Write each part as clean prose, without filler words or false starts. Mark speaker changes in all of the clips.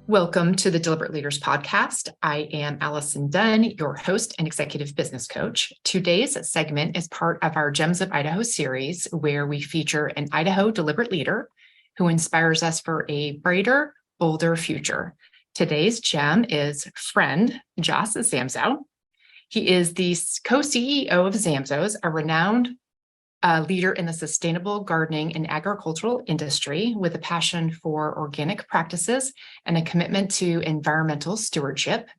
Speaker 1: Welcome to the Deliberate Leaders Podcast. I am Allison Dunn, your host and executive business coach. Today's segment is part of our Gems of Idaho series, where we feature an Idaho deliberate leader who inspires us for a brighter, bolder future. Today's gem is friend Jos Zamzow. He is the co-CEO of Zamzows, a renowned leader in the sustainable gardening and agricultural industry with a passion for organic practices and a commitment to environmental stewardship.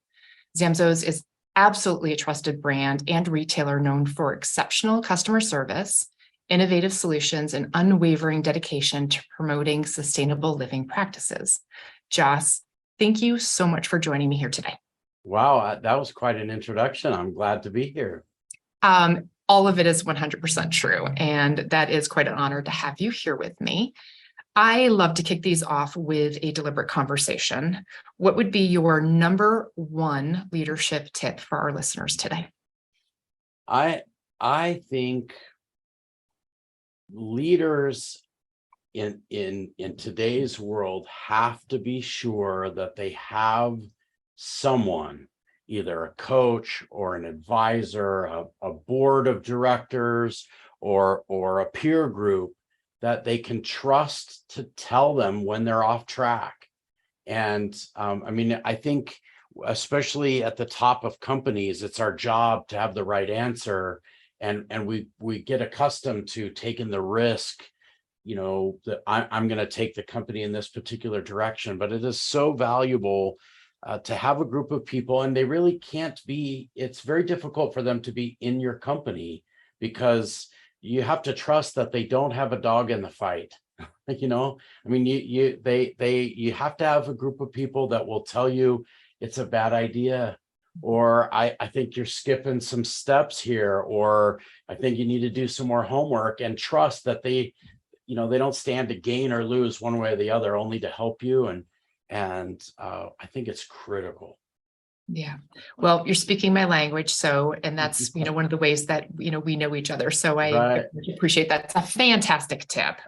Speaker 1: Zamzows is absolutely a trusted brand and retailer known for exceptional customer service, innovative solutions, and unwavering dedication to promoting sustainable living practices. Jos, thank you so much for joining me here today.
Speaker 2: Wow, that was quite an introduction. I'm glad to be here.
Speaker 1: All of it is 100% true, and that is quite an honor to have you here with me. I love to kick these off with a deliberate conversation. What would be your number one leadership tip for our listeners today?
Speaker 2: I think leaders in today's world have to be sure that they have someone, either a coach or an advisor, a board of directors, or a peer group that they can trust to tell them when they're off track. And I think especially at the top of companies, it's our job to have the right answer. And we get accustomed to taking the risk, that I'm going to take the company in this particular direction. But it is so valuable to have a group of people, and they really can't be, it's very difficult for them to be in your company because you have to trust that they don't have a dog in the fight. You have to have a group of people that will tell you it's a bad idea, or I think you're skipping some steps here, or I think you need to do some more homework, and trust that they don't stand to gain or lose one way or the other, only to help you. And I think it's critical.
Speaker 1: Yeah. Well, you're speaking my language. And that's, one of the ways that, we know each other. So I appreciate that. It's a fantastic tip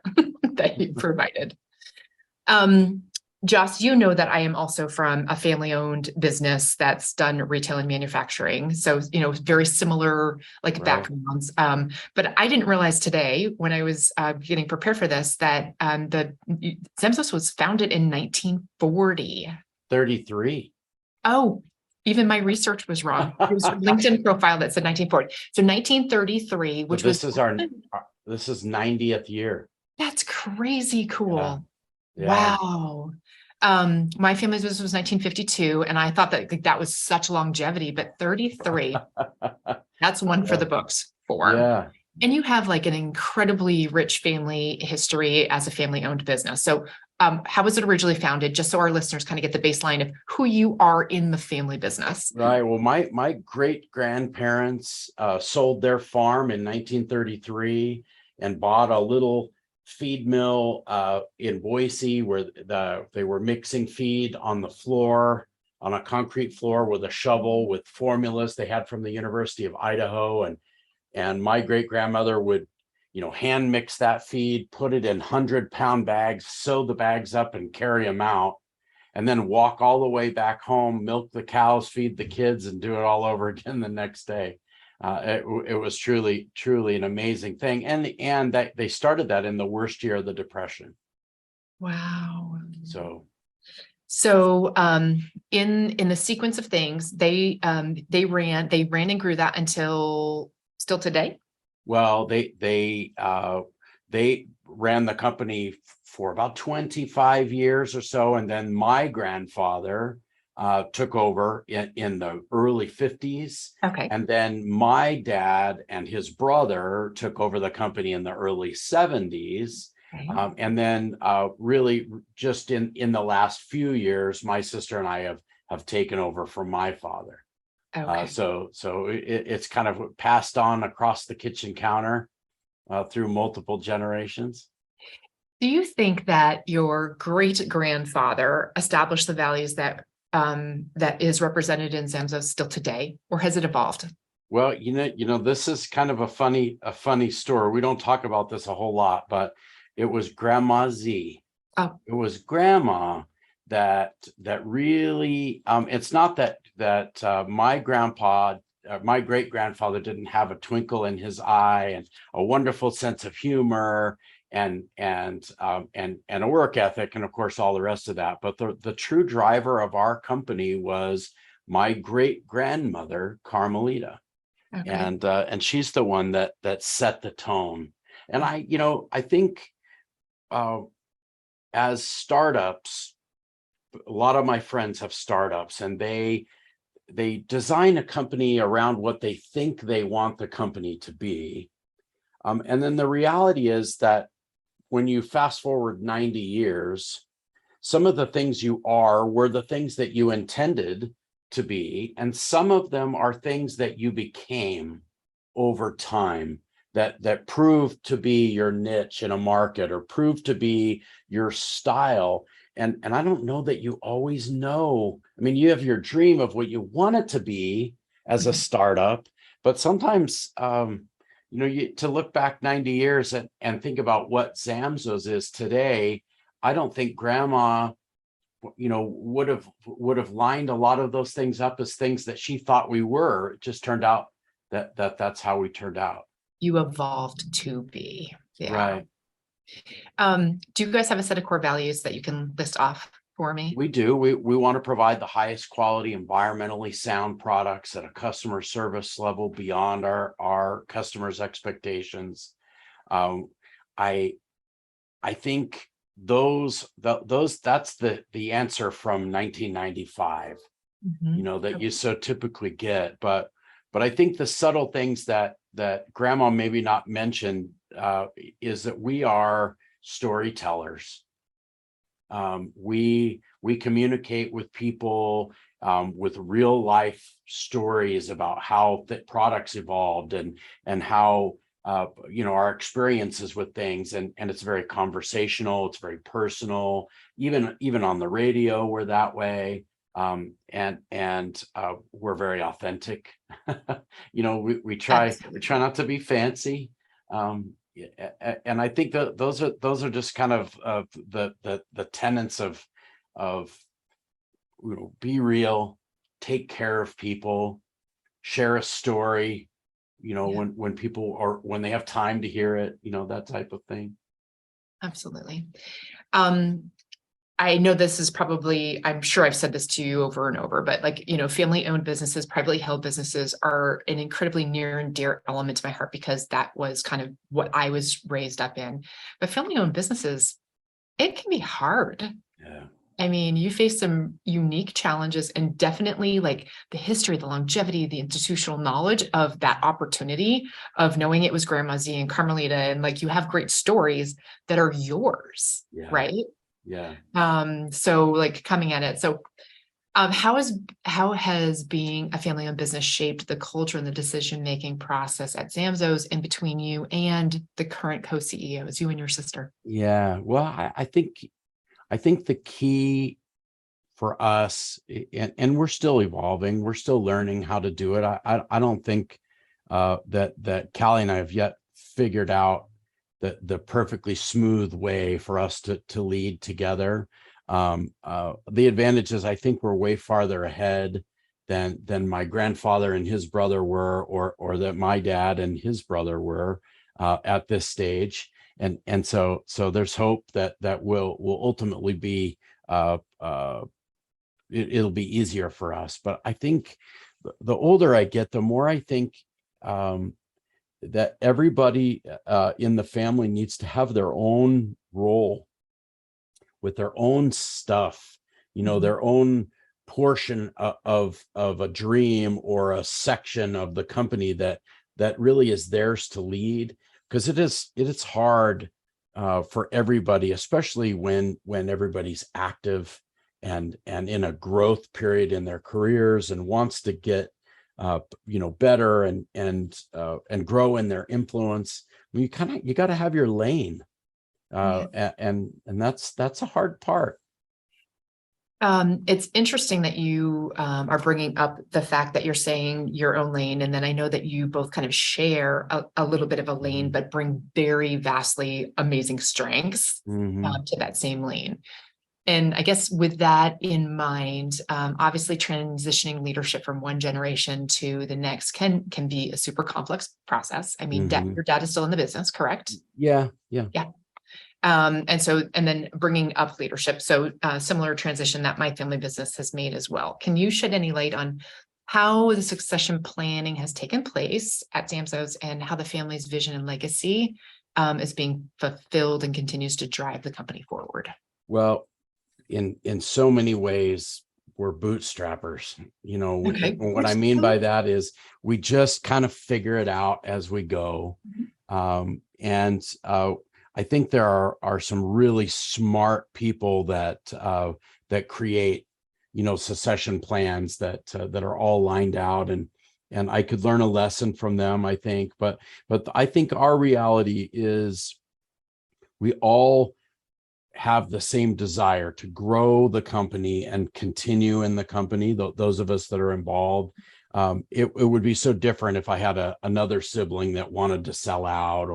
Speaker 1: that you provided. Jos, you know that I am also from a family-owned business that's done retail and manufacturing. So, very similar backgrounds. But I didn't realize today when I was getting prepared for this that the Zamzows was founded in 1940.
Speaker 2: 33.
Speaker 1: Oh, even my research was wrong. It was a LinkedIn profile that said 1940. So 1933, which
Speaker 2: this is 90th year.
Speaker 1: That's crazy cool.
Speaker 2: Yeah.
Speaker 1: Wow. My family's business was 1952, and I thought that was such longevity, but 33, that's one for the books for.
Speaker 2: Yeah.
Speaker 1: And you have an incredibly rich family history as a family-owned business. So how was it originally founded? Just so our listeners kind of get the baseline of who you are in the family business.
Speaker 2: Right. Well, my great-grandparents sold their farm in 1933 and bought a little feed mill in Boise, where they were mixing feed on the floor, on a concrete floor with a shovel, with formulas they had from the University of Idaho. And my great-grandmother would, hand mix that feed, put it in 100-pound bags, sew the bags up and carry them out, and then walk all the way back home, milk the cows, feed the kids, and do it all over again the next day. It was truly an amazing thing. And that they started that in the worst year of the Depression.
Speaker 1: Wow.
Speaker 2: So
Speaker 1: in the sequence of things, they ran and grew that until still today.
Speaker 2: Well, they ran the company for about 25 years or so, and then my grandfather took over in the early 50s.
Speaker 1: Okay.
Speaker 2: And then my dad and his brother took over the company in the early 70s. Okay. And then really just in the last few years, my sister and I have taken over from my father. Okay. So it's kind of passed on across the kitchen counter through multiple generations.
Speaker 1: Do you think that your great grandfather established the values that is represented in Zamzows still today, or has it evolved?
Speaker 2: Well, this is kind of a funny story. We don't talk about this a whole lot, but it was Grandma Z.
Speaker 1: Oh.
Speaker 2: It was Grandma that really, it's not that my grandpa, my great grandfather didn't have a twinkle in his eye and a wonderful sense of humor and a work ethic, and of course all the rest of that. But the true driver of our company was my great grandmother Carmelita,
Speaker 1: Okay.
Speaker 2: and she's the one that set the tone. And I think uh, as startups, a lot of my friends have startups, and they design a company around what they think they want the company to be. And then the reality is that when you fast forward 90 years, some of the things you are were the things that you intended to be, and some of them are things that you became over time, that proved to be your niche in a market or proved to be your style. And I don't know that you always know. I mean, you have your dream of what you want it to be as a
Speaker 1: Mhm.
Speaker 2: startup, but sometimes to look back 90 years and think about what Zamzows is today, I don't think grandma would have lined a lot of those things up as things that she thought we were. It just turned out that's how we turned out.
Speaker 1: You evolved to be. Yeah.
Speaker 2: Right.
Speaker 1: Do you guys have a set of core values that you can list off for me?
Speaker 2: We do. We want to provide the highest quality, environmentally sound products at a customer service level beyond our customers' expectations. Um, I I think that's the answer from 1995,
Speaker 1: Mhm.
Speaker 2: that you so typically get. But I think the subtle things that grandma maybe not mentioned is that we are storytellers. We communicate with people with real life stories about how the products evolved and how our experiences with things, and it's very conversational, it's very personal. Even on the radio, we're that way. And we're very authentic. We try not to be fancy. And I think that those are just kind of the tenets of be real, take care of people, share a story,
Speaker 1: Yeah,
Speaker 2: when people, or when they have time to hear it, that type of thing.
Speaker 1: absolutely. Um, I know this is probably, I'm sure I've said this to you over and over, but family owned businesses, privately held businesses are an incredibly near and dear element to my heart because that was kind of what I was raised up in. But family owned businesses, it can be hard.
Speaker 2: Yeah.
Speaker 1: I mean, you face some unique challenges and definitely like the history, the longevity, the institutional knowledge of that opportunity of knowing it was Grandma Z and Carmelita, and like you have great stories that are yours,
Speaker 2: Yeah.
Speaker 1: right?
Speaker 2: Yeah.
Speaker 1: So like coming at it. So how has being a family-owned business shaped the culture and the decision-making process at Zamzows in between you and the current co-CEOs, you and your sister?
Speaker 2: Yeah. Well, I think the key for us, and we're still evolving, we're still learning how to do it. I don't think that Callie and I have yet figured out the perfectly smooth way for us to lead together. The advantage is I think we're way farther ahead than my grandfather and his brother were, or that my dad and his brother were at this stage. And so there's hope that will ultimately be it'll be easier for us. But I think the older I get, the more I think um, that everybody in the family needs to have their own role with their own stuff,
Speaker 1: Mhm.
Speaker 2: their own portion of a dream or a section of the company that really is theirs to lead. Because it is hard for everybody, especially when everybody's active and in a growth period in their careers and wants to get better and grow in their influence. You got to have your lane,
Speaker 1: Yeah.
Speaker 2: and that's a hard part.
Speaker 1: It's interesting that you are bringing up the fact that you're saying your own lane, and then I know that you both kind of share a little bit of a lane, but bring very vastly amazing strengths
Speaker 2: Mhm.
Speaker 1: to that same lane. And I guess with that in mind, obviously transitioning leadership from one generation to the next can be a super complex process. I mean,
Speaker 2: Mhm.
Speaker 1: your dad is still in the business, correct?
Speaker 2: Yeah.
Speaker 1: Yeah. And then bringing up leadership. So similar transition that my family business has made as well. Can you shed any light on how the succession planning has taken place at Zamzows and how the family's vision and legacy is being fulfilled and continues to drive the company forward?
Speaker 2: Well, in so many ways, we're bootstrappers.
Speaker 1: Okay.
Speaker 2: And what I mean by that is we just kind of figure it out as we go. And I think there are some really smart people that create, succession plans that are all lined out, and I could learn a lesson from them, I think. But I think our reality is we all have the same desire to grow the company and continue in the company. Those of us that are involved, it would be so different if I had another sibling that wanted to sell out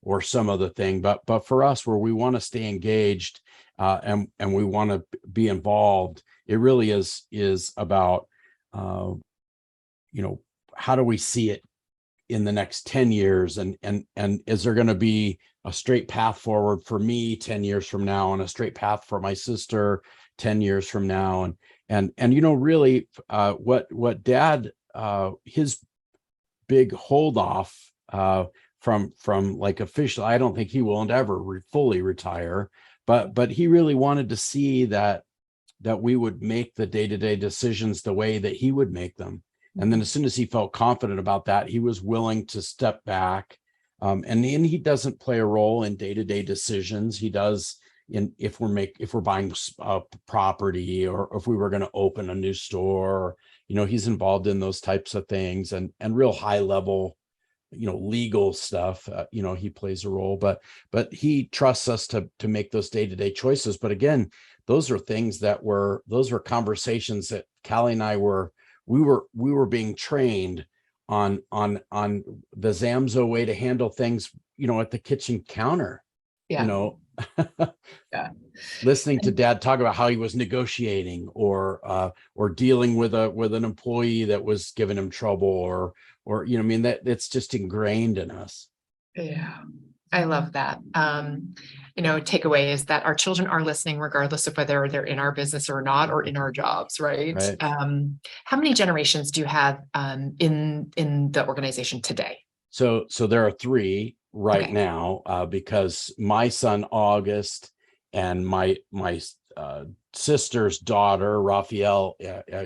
Speaker 2: or some other thing. But for us, where we want to stay engaged and we want to be involved, it really is about how do we see it in the next 10 years, and is there going to be a straight path forward for me 10 years from now and a straight path for my sister 10 years from now, and really what dad his big hold off from like official, I don't think he will ever fully retire, but he really wanted to see that we would make the day-to-day decisions the way that he would make them. And then as soon as he felt confident about that, he was willing to step back. And he doesn't play a role in day-to-day decisions. He does if we're buying property, or if we were going to open a new store, he's involved in those types of things, and real high level, legal stuff. He plays a role, but he trusts us to make those day-to-day choices. But again, those were conversations that Callie and I we were being trained on the Zamzow way to handle things, at the kitchen counter.
Speaker 1: Yeah. Yeah.
Speaker 2: Listening to dad talk about how he was negotiating or dealing with an employee that was giving him trouble, or I mean, that's just ingrained in us.
Speaker 1: Yeah. I love that. Takeaway is that our children are listening regardless of whether they're in our business or not, or in our jobs, right?
Speaker 2: Right.
Speaker 1: How many generations do you have in the organization today?
Speaker 2: So there are three right
Speaker 1: Okay.
Speaker 2: now, because my son August and my sister's daughter Raphael,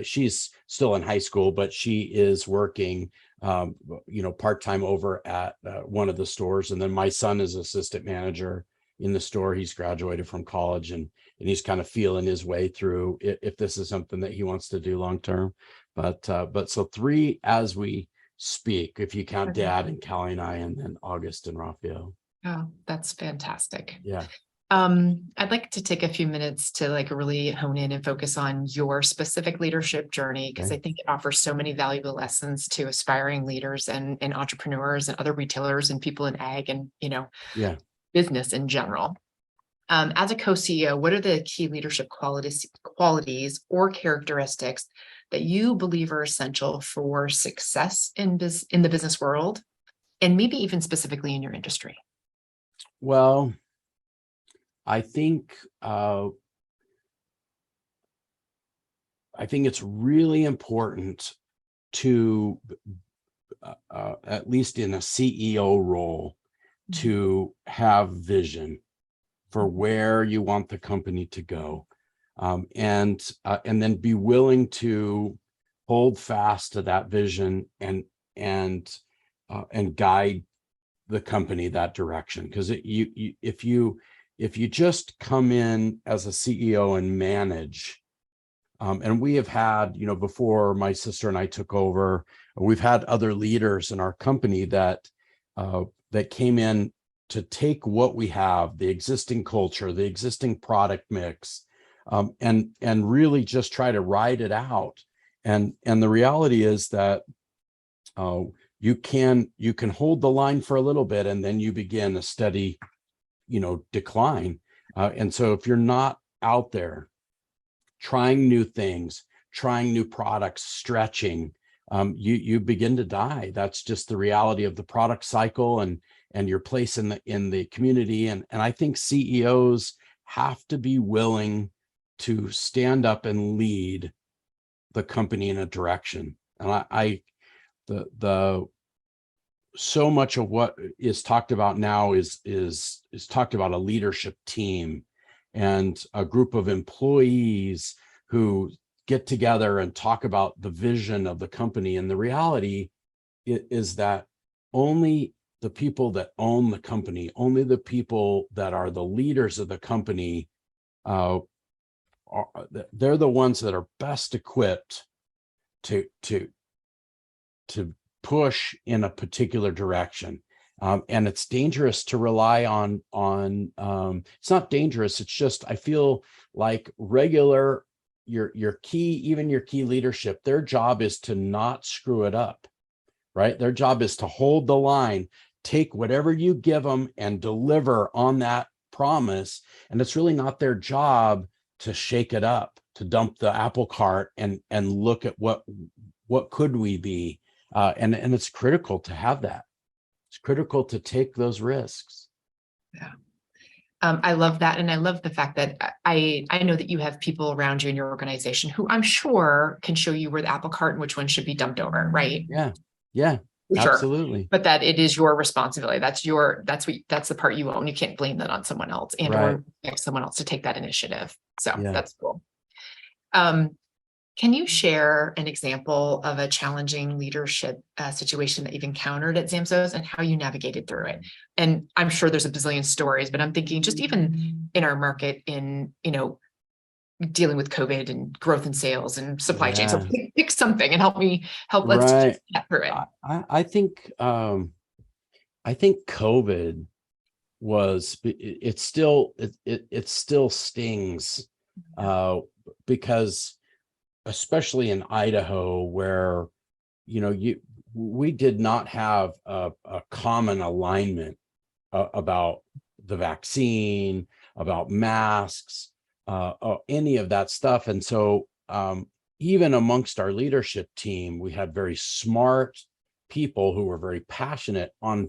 Speaker 2: she's still in high school, but she is working part-time over at one of the stores. And then my son is assistant manager in the store. He's graduated from college, and he's kind of feeling his way through if this is something that he wants to do long term. But so three as we speak, if you count
Speaker 1: Okay.
Speaker 2: dad and Callie and I, and then August and Raphael.
Speaker 1: Oh, that's fantastic.
Speaker 2: Yeah.
Speaker 1: I'd like to take a few minutes to really hone in and focus on your specific leadership journey, because
Speaker 2: Okay.
Speaker 1: I think it offers so many valuable lessons to aspiring leaders and entrepreneurs and other retailers and people in ag and,
Speaker 2: Yeah.
Speaker 1: business in general. As a co-CEO, what are the key leadership qualities or characteristics that you believe are essential for success in the business world, and maybe even specifically in your industry?
Speaker 2: Well, I think it's really important to at least in a CEO role, to have vision for where you want the company to go, and then be willing to hold fast to that vision and guide the company that direction. Because if you just come in as a CEO and manage, and we have had, before my sister and I took over, we've had other leaders in our company that came in to take what we have, the existing culture, the existing product mix, and really just try to ride it out. And the reality is that you can hold the line for a little bit, and then you begin a steady, decline. And so if you're not out there trying new things, trying new products, stretching, you begin to die. That's just the reality of the product cycle and your place in the community. And I think CEOs have to be willing to stand up and lead the company in a direction. And the so much of what is talked about now is talked about a leadership team and a group of employees who get together and talk about the vision of the company. And the reality is that only the people that own the company, only the people that are the leaders of the company, they're the ones that are best equipped to push in a particular direction. And it's dangerous to rely on it's not dangerous. It's just, I feel like your key leadership, their job is to not screw it up, right? Their job is to hold the line, take whatever you give them and deliver on that promise. And it's really not their job to shake it up, to dump the apple cart and look at what could we be. And it's critical to have that. It's critical to take those risks.
Speaker 1: Yeah. I love that. And I love the fact that I know that you have people around you in your organization who I'm sure can show you where the apple cart and which one should be dumped over, right?
Speaker 2: Yeah,
Speaker 1: For
Speaker 2: absolutely.
Speaker 1: Sure. But that it is your responsibility. That's the part you own. You can't blame that on someone else or expect someone else to take that initiative. So that's cool. Can you share an example of a challenging leadership situation that you've encountered at Zamzows and how you navigated through it? And I'm sure there's a bazillion stories, but I'm thinking just even in our market in, dealing with COVID and growth in sales and supply chain. So pick something and let's get through it.
Speaker 2: I think COVID was, it still stings because especially in Idaho, where we did not have a common alignment about the vaccine, about masks, any of that stuff. And so even amongst our leadership team, we had very smart people who were very passionate on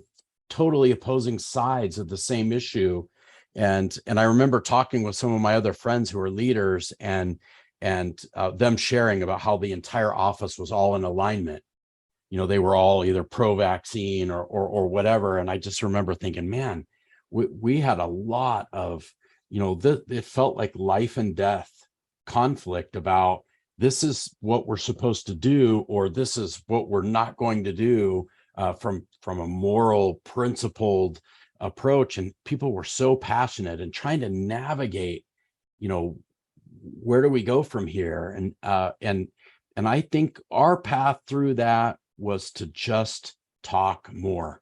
Speaker 2: totally opposing sides of the same issue. And I remember talking with some of my other friends who are leaders and them sharing about how the entire office was all in alignment. They were all either pro-vaccine or whatever. And I just remember thinking, man, we had a lot of, it felt like life and death conflict about this is what we're supposed to do, or this is what we're not going to do from a moral, principled approach. And people were so passionate and trying to navigate, where do we go from here? And I think our path through that was to just talk more.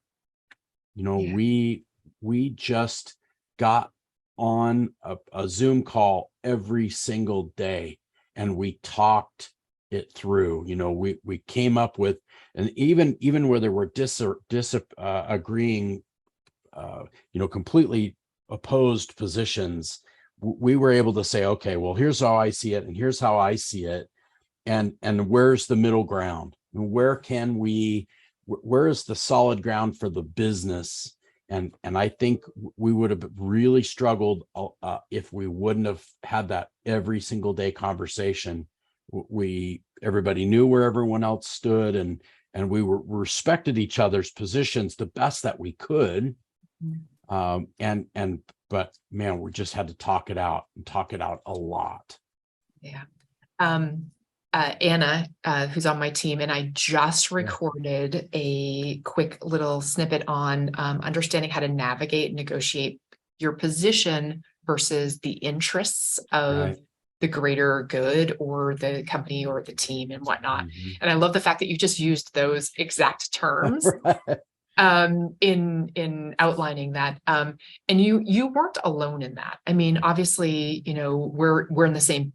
Speaker 2: We just got on a Zoom call every single day and we talked it through. We came up with, and even where there were agreeing, completely opposed positions, we were able to say, okay, well, here's how I see it, and here's how I see it, and where's the middle ground? Where is the solid ground for the business? And I think we would have really struggled if we wouldn't have had that every single day conversation. Everybody knew where everyone else stood, and we respected each other's positions the best that we could. But man, we just had to talk it out a lot.
Speaker 1: Yeah. Anna, who's on my team, and I just recorded a quick little snippet on understanding how to navigate and negotiate your position versus the interests of the greater good or the company or the team and whatnot. And I love the fact that you just used those exact terms. In outlining that. And you weren't alone in that. I mean, obviously, we're in the same,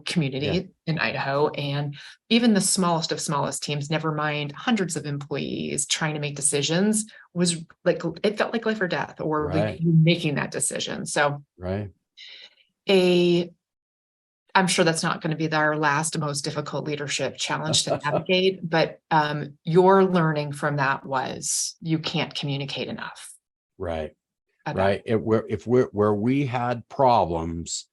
Speaker 1: community in Idaho, and even the smallest of smallest teams, never mind hundreds of employees trying to make decisions, was like, it felt like life or death, or like making that decision. So I'm sure that's not going to be our last most difficult leadership challenge to navigate, but your learning from that was you can't communicate enough.
Speaker 2: Right.
Speaker 1: About
Speaker 2: Right. Where we had problems,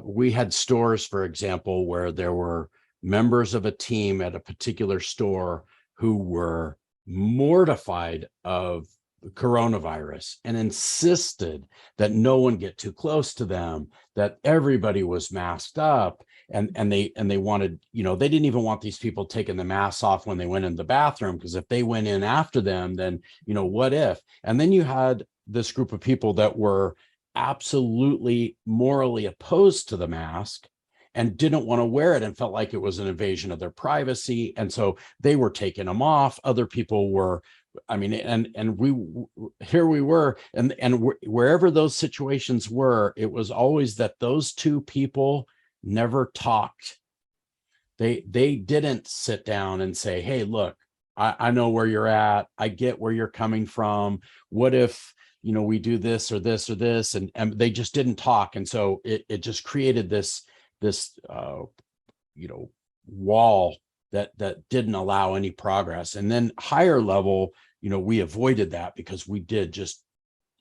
Speaker 2: we had stores, for example, where there were members of a team at a particular store who were mortified of coronavirus and insisted that no one get too close to them, that everybody was masked up. And they wanted, they didn't even want these people taking the masks off when they went in the bathroom, because if they went in after them, then, what if? And then you had this group of people that were absolutely morally opposed to the mask and didn't want to wear it and felt like it was an invasion of their privacy. And so they were taking them off. Other people were, here we were, and wherever those situations were, it was always that those two people never talked. They didn't sit down and say, hey, look, I know where you're at. I get where you're coming from. What if, we do this or this or this, and they just didn't talk. And so it just created this wall that didn't allow any progress. And then higher level, we avoided that because we did just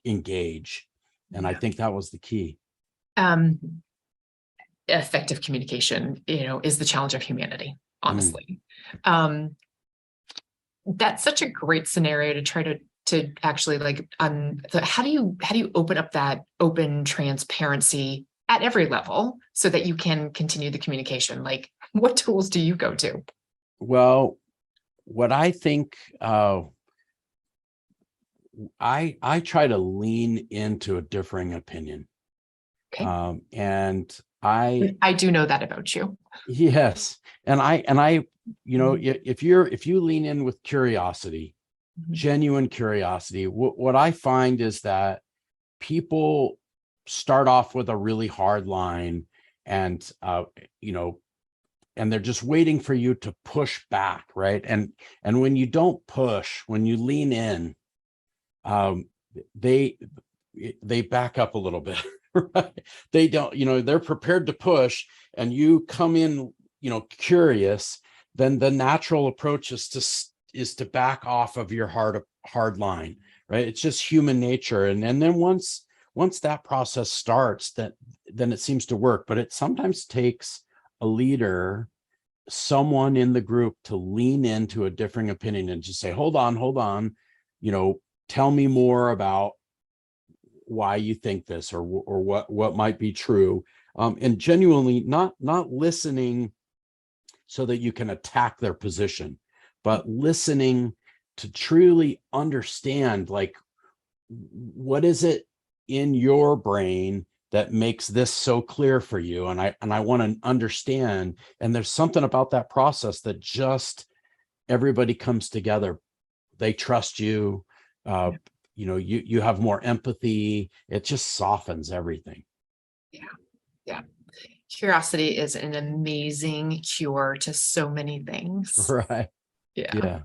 Speaker 2: engage. And I think that was the key.
Speaker 1: Effective communication, is the challenge of humanity, honestly. That's such a great scenario to try to actually how do you open up that open transparency at every level so that you can continue the communication? Like, what tools do you go to?
Speaker 2: Well, what I think, I try to lean into a differing opinion.
Speaker 1: Okay.
Speaker 2: And I
Speaker 1: do know that about you.
Speaker 2: Yes. And I, if you lean in with curiosity, genuine curiosity, what I find is that people start off with a really hard line, and and they're just waiting for you to push back, right? And when you don't push, when you lean in, they back up a little bit. Right? They don't, they're prepared to push, and you come in, curious. Then the natural approach is to back off of your hard line, right? It's just human nature. And then once that process starts, then it seems to work. But it sometimes takes a leader, someone in the group, to lean into a differing opinion and just say, hold on, tell me more about why you think this, or what might be true, and genuinely not listening so that you can attack their position, but listening to truly understand, like, what is it in your brain that makes this so clear for you? And I want to understand. And there's something about that process that just everybody comes together. They trust you. You have more empathy. It just softens everything.
Speaker 1: Yeah. Curiosity is an amazing cure to so many things.
Speaker 2: Right.
Speaker 1: Yeah.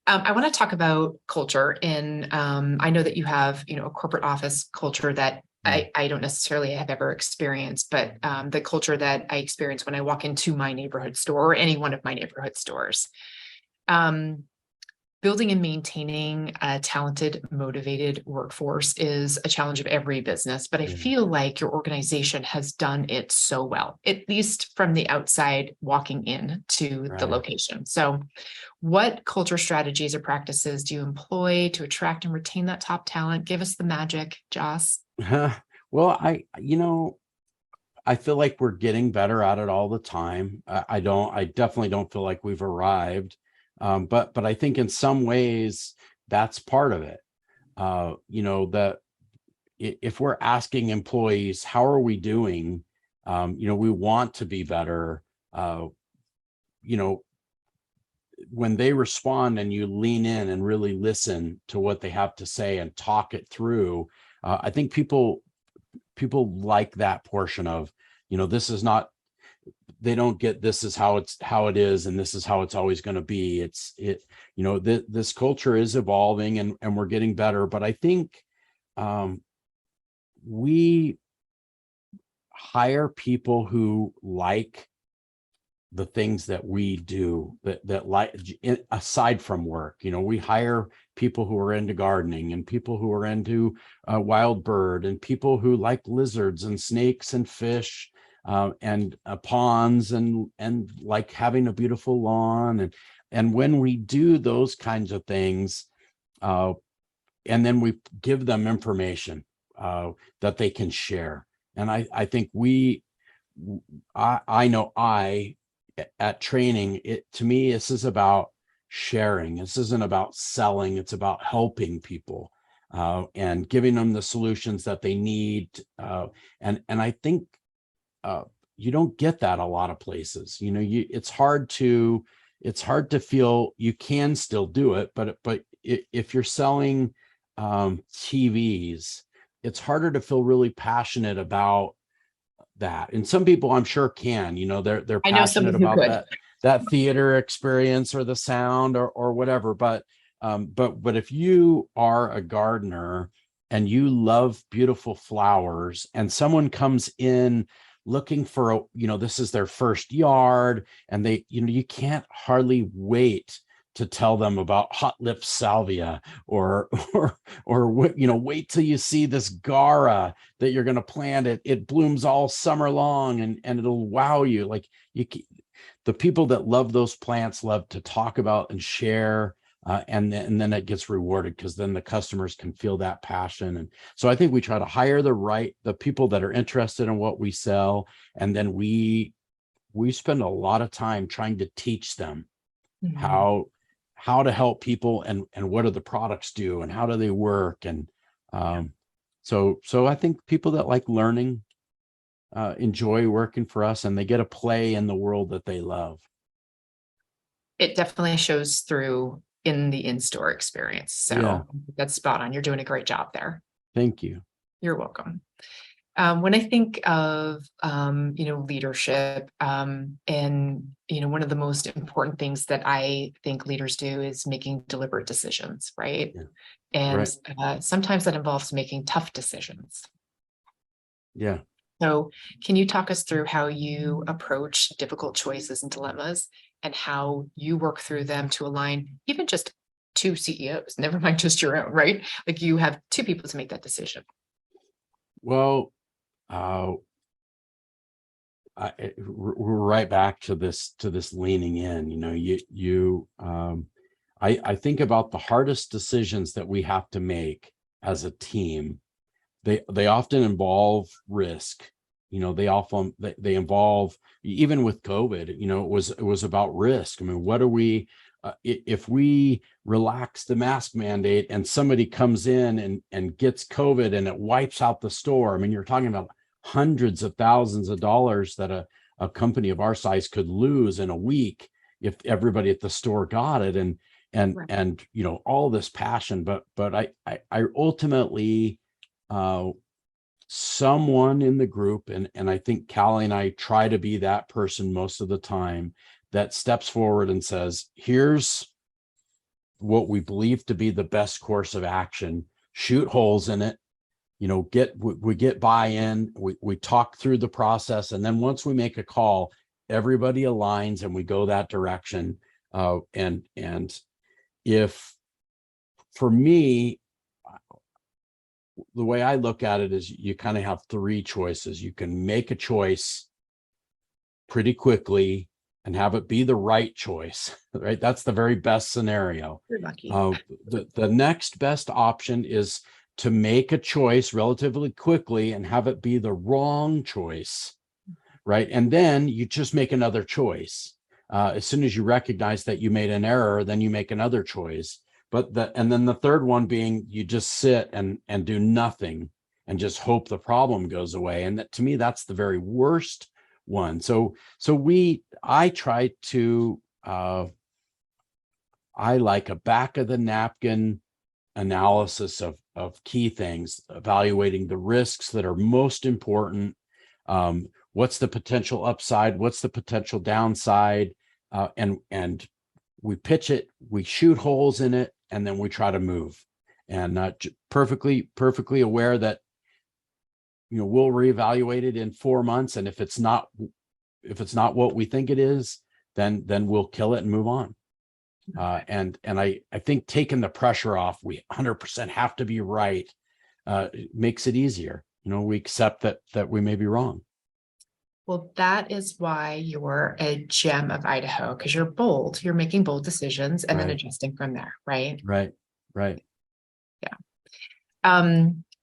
Speaker 1: I want to talk about culture. And I know that you have, a corporate office culture that I don't necessarily have ever experienced, but the culture that I experience when I walk into my neighborhood store or any one of my neighborhood stores. Building and maintaining a talented, motivated workforce is a challenge of every business, but I feel like your organization has done it so well, at least from the outside walking in to the location. So what culture strategies or practices do you employ to attract and retain that top talent? Give us the magic, Jos.
Speaker 2: Well, I feel like we're getting better at it all the time. I definitely don't feel like we've arrived. But I think in some ways that's part of it. That if we're asking employees, how are we doing? We want to be better. When they respond and you lean in and really listen to what they have to say and talk it through, I think people like that portion of, this is not, they don't get, this is how it is, and this is how it's always going to be. This culture is evolving, and we're getting better. But I think we hire people who like the things that we do, that like, aside from work. We hire people who are into gardening, and people who are into wild bird, and people who like lizards and snakes and fish, and ponds, and like having a beautiful lawn. And when we do those kinds of things, and then we give them information that they can share. And I think I know at training, to me, this is about sharing. This isn't about selling. It's about helping people and giving them the solutions that they need. And I think you don't get that a lot of places. It's hard to feel you can still do it, but if you're selling TVs, it's harder to feel really passionate about that. And some people, I'm sure, can. They're
Speaker 1: I know
Speaker 2: passionate
Speaker 1: someone who
Speaker 2: about
Speaker 1: could.
Speaker 2: that theater experience, or the sound, or whatever. But if you are a gardener and you love beautiful flowers, and someone comes in looking for this is their first yard, and they you can't hardly wait to tell them about hot lip salvia, or wait till you see this Gara that you're going to plant. It blooms all summer long, and it'll wow you. Like, the people that love those plants love to talk about and share, and then it gets rewarded, because then the customers can feel that passion. And so I think we try to hire the people that are interested in what we sell, and then we spend a lot of time trying to teach them how to help people, and what do the products do, and how do they work. And so I think people that like learning enjoy working for us, and they get a play in the world that they love.
Speaker 1: It definitely shows through in the in-store experience. So
Speaker 2: Yeah.
Speaker 1: That's spot on. You're doing a great job there.
Speaker 2: Thank you.
Speaker 1: You're welcome. When I think of, leadership, and, one of the most important things that I think leaders do is making deliberate decisions, right?
Speaker 2: Yeah.
Speaker 1: And
Speaker 2: Right.
Speaker 1: Sometimes that involves making tough decisions.
Speaker 2: Yeah.
Speaker 1: So can you talk us through how you approach difficult choices and dilemmas, and how you work through them to align even just two CEOs, never mind just your own, right? Like, you have two people to make that decision.
Speaker 2: Well, we're right back to this leaning in. I think about the hardest decisions that we have to make as a team. They often involve risk. They involve, even with COVID, it was about risk. I mean, what are we, if we relax the mask mandate and somebody comes in and gets COVID and it wipes out the store? I mean, you're talking about hundreds of thousands of dollars that a company of our size could lose in a week if everybody at the store got it. And
Speaker 1: Right.
Speaker 2: all this passion, but I ultimately, someone in the group, and I think Callie and I try to be that person most of the time, that steps forward and says, here's what we believe to be the best course of action. Shoot holes in it. We get buy-in, we talk through the process, and then once we make a call, everybody aligns and we go that direction. And if, for me, the way I look at it is, you kind of have three choices. You can make a choice pretty quickly and have it be the right choice, right? That's the very best scenario.
Speaker 1: You're lucky.
Speaker 2: The next best option is to make a choice relatively quickly and have it be the wrong choice, right? And then you just make another choice. As soon as you recognize that you made an error, then you make another choice. And then the third one being, you just sit and do nothing and just hope the problem goes away. And that, to me, that's the very worst one. So I try to, I like a back of the napkin analysis of key things, evaluating the risks that are most important. What's the potential upside? What's the potential downside? And we pitch it, we shoot holes in it, and then we try to move. And perfectly aware that we'll reevaluate it in 4 months. And if it's not what we think it is, then we'll kill it and move on. And I think taking the pressure off, we 100% have to be right, makes it easier. We accept that we may be wrong.
Speaker 1: Well, that is why you're a gem of Idaho, because you're bold. You're making bold decisions and then adjusting from there, right?
Speaker 2: Right.
Speaker 1: Yeah.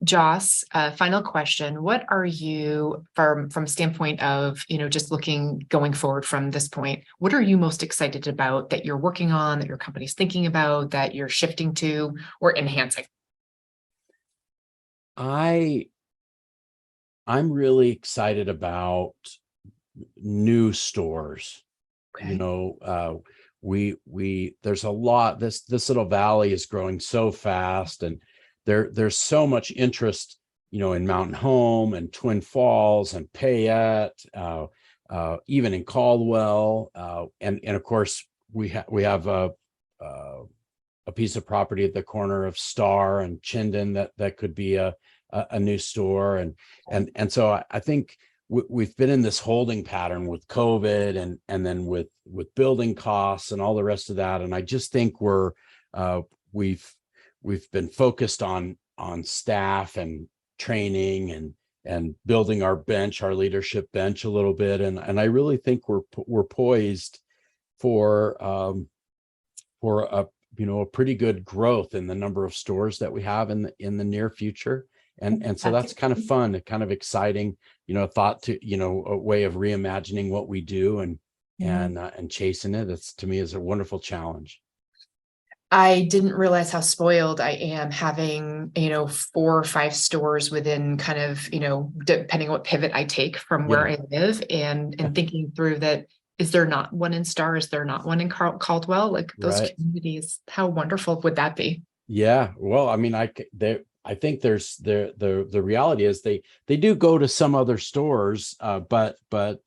Speaker 1: Jos, final question. What are you, from standpoint of, just going forward from this point, what are you most excited about that you're working on, that your company's thinking about, that you're shifting to or enhancing?
Speaker 2: I'm really excited about new stores.
Speaker 1: Okay.
Speaker 2: There's a lot, this little valley is growing so fast, and there's so much interest, in Mountain Home and Twin Falls and Payette, even in Caldwell, and of course we have a piece of property at the corner of Star and Chinden that could be a new store, and so I think we've been in this holding pattern with COVID and then with building costs and all the rest of that, and I just think we've been focused on staff and training and building our leadership bench a little bit, and I really think we're poised for a pretty good growth in the number of stores that we have in the near future. And so that's kind of fun, kind of exciting, thought to, a way of reimagining what we do and chasing it. It's, to me, is a wonderful challenge.
Speaker 1: I didn't realize how spoiled I am having, 4 or 5 stores within kind of, depending on what pivot I take from where I live, and thinking through that. Is there not one in Star? Is there not one in Caldwell? Like those communities, how wonderful would that be? Yeah.
Speaker 2: Well, I mean, I think there's the reality is they do go to some other stores, but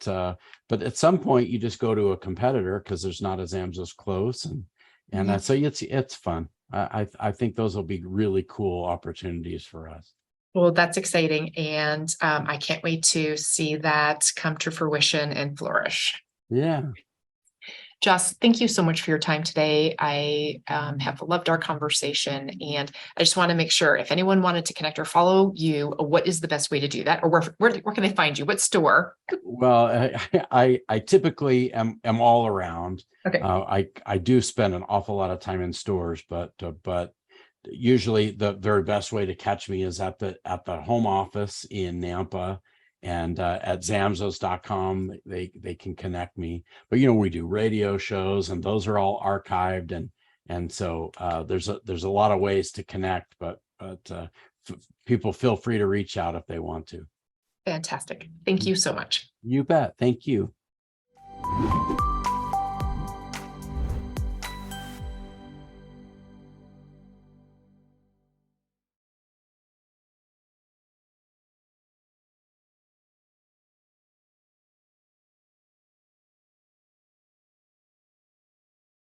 Speaker 2: at some point you just go to a competitor because there's not a Zamzows close, and so it's fun. I think those will be really cool opportunities for us.
Speaker 1: Well, that's exciting, and I can't wait to see that come to fruition and flourish.
Speaker 2: Yeah.
Speaker 1: Jos, thank you so much for your time today. I have loved our conversation, and I just want to make sure if anyone wanted to connect or follow you, what is the best way to do that, or where can they find you? What store?
Speaker 2: Well, I typically am all around.
Speaker 1: Okay.
Speaker 2: I do spend an awful lot of time in stores, but usually the very best way to catch me is at the home office in Nampa. And at Zamzows.com, they can connect me. But we do radio shows, and those are all archived, and so there's a lot of ways to connect. But people feel free to reach out if they want to.
Speaker 1: Fantastic. Thank you so much.
Speaker 2: You bet. Thank you.